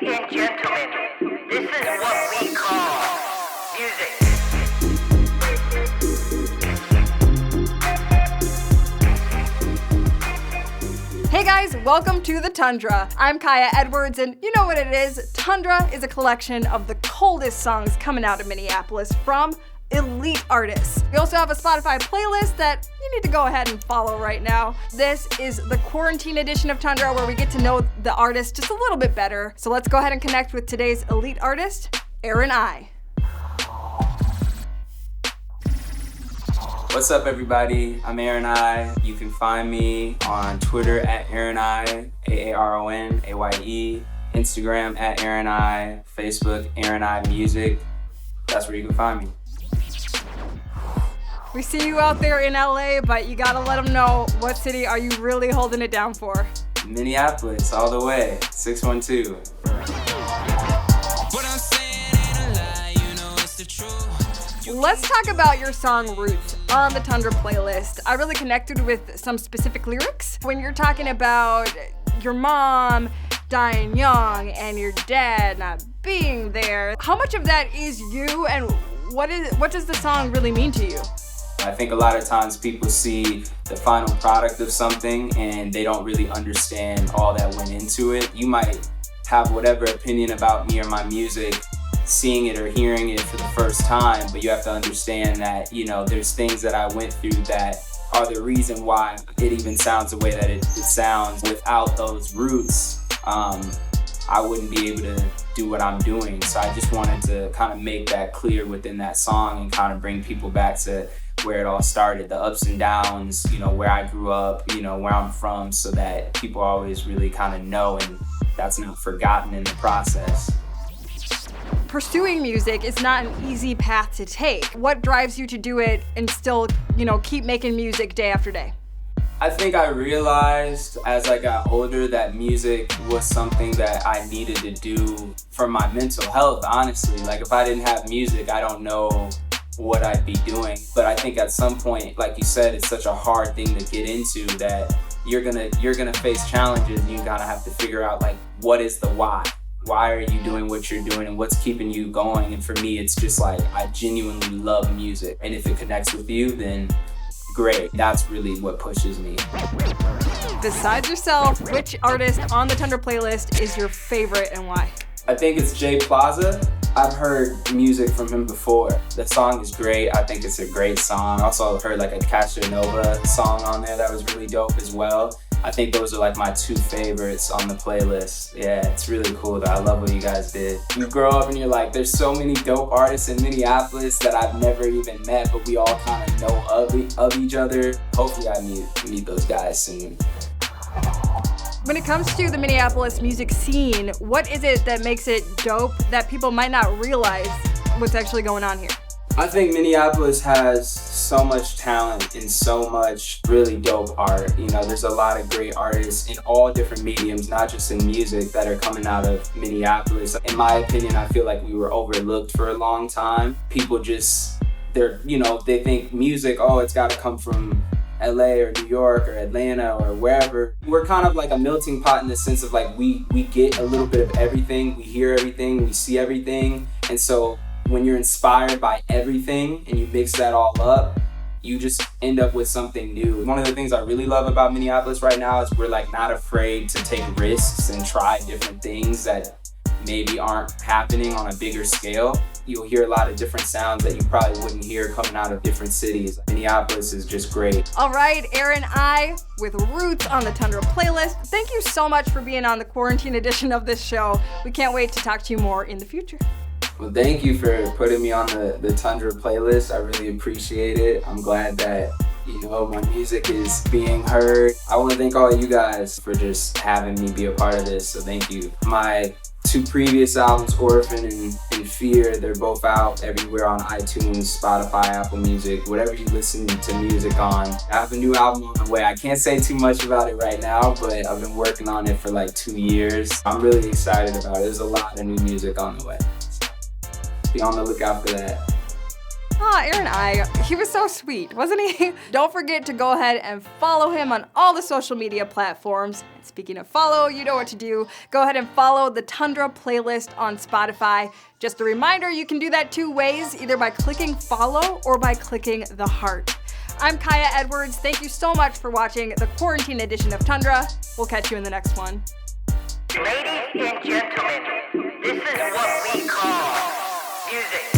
and gentlemen, this is what we call music. Hey guys, welcome to the Tundra. I'm Kiya Edwards, and you know what it is. Tundra is a collection of the coldest songs coming out of Minneapolis from elite artists. We also have a Spotify playlist that you need to go ahead and follow right now. This is the quarantine edition of Tundra, where we get to know the artist just a little bit better. So let's go ahead and connect with today's elite artist, F.E.A.R. What's up, everybody? I'm F.E.A.R. You can find me on Twitter at F.E.A.R, AARONAYE, Instagram at F.E.A.R, Facebook F.E.A.R Music. That's where you can find me. We see you out there in LA, but you gotta let them know, what city are you really holding it down for? Minneapolis, all the way, 612. Let's talk about your song Roots on the Tundra playlist. I really connected with some specific lyrics. When you're talking about your mom dying young and your dad not being there, how much of that is you, and what does the song really mean to you? I think a lot of times people see the final product of something and they don't really understand all that went into it. You might have whatever opinion about me or my music, seeing it or hearing it for the first time, but you have to understand that, you know, there's things that I went through that are the reason why it even sounds the way that it sounds. Without those roots, I wouldn't be able to do what I'm doing. So I just wanted to kind of make that clear within that song and kind of bring people back to where it all started, the ups and downs, you know, where I grew up, you know, where I'm from, so that people always really kind of know and that's not forgotten in the process. Pursuing music is not an easy path to take. What drives you to do it and still, you know, keep making music day after day? I think I realized as I got older that music was something that I needed to do for my mental health, honestly. Like, if I didn't have music, I don't know what I'd be doing. But I think at some point, like you said, it's such a hard thing to get into that you're gonna face challenges, and you gotta have to figure out, like, what is the why? Why are you doing what you're doing, and what's keeping you going? And for me, it's just like, I genuinely love music, and if it connects with you, then great. That's really what pushes me. Besides yourself, which artist on the Tundra playlist is your favorite and why? I think it's Jay Plaza. I've heard music from him before. The song is great. I think it's a great song. I also heard like a Casanova song on there that was really dope as well. I think those are like my two favorites on the playlist. Yeah, it's really cool though. I love what you guys did. You grow up and you're like, there's so many dope artists in Minneapolis that I've never even met, but we all kind of know of each other. Hopefully I meet those guys soon. When it comes to the Minneapolis music scene, what is it that makes it dope that people might not realize what's actually going on here? I think Minneapolis has so much talent and so much really dope art. You know, there's a lot of great artists in all different mediums, not just in music, that are coming out of Minneapolis. In my opinion, I feel like we were overlooked for a long time. People just, they think music, oh, it's got to come from LA or New York or Atlanta or wherever. We're kind of like a melting pot in the sense of like we get a little bit of everything, we hear everything, we see everything, and so when you're inspired by everything and you mix that all up, you just end up with something new. One of the things I really love about Minneapolis right now is we're like not afraid to take risks and try different things that maybe aren't happening on a bigger scale. You'll hear a lot of different sounds that you probably wouldn't hear coming out of different cities. Minneapolis is just great. All right, F.E.A.R with Roots on the Tundra playlist. Thank you so much for being on the quarantine edition of this show. We can't wait to talk to you more in the future. Well, thank you for putting me on the Tundra playlist. I really appreciate it. I'm glad that, you know, my music is being heard. I want to thank all of you guys for just having me be a part of this, so thank you. My two previous albums, Orphan and F.E.A.R, they're both out everywhere on iTunes, Spotify, Apple Music, whatever you listen to music on. I have a new album on the way. I can't say too much about it right now, but I've been working on it for like 2 years. I'm really excited about it. There's a lot of new music on the way. Be on the lookout for that. Aaron he was so sweet, wasn't he? Don't forget to go ahead and follow him on all the social media platforms. And speaking of follow, you know what to do. Go ahead and follow the Tundra playlist on Spotify. Just a reminder, you can do that 2 ways, either by clicking follow or by clicking the heart. I'm Kiya Edwards. Thank you so much for watching the quarantine edition of Tundra. We'll catch you in the next one. Ladies and gentlemen, this is what we call music.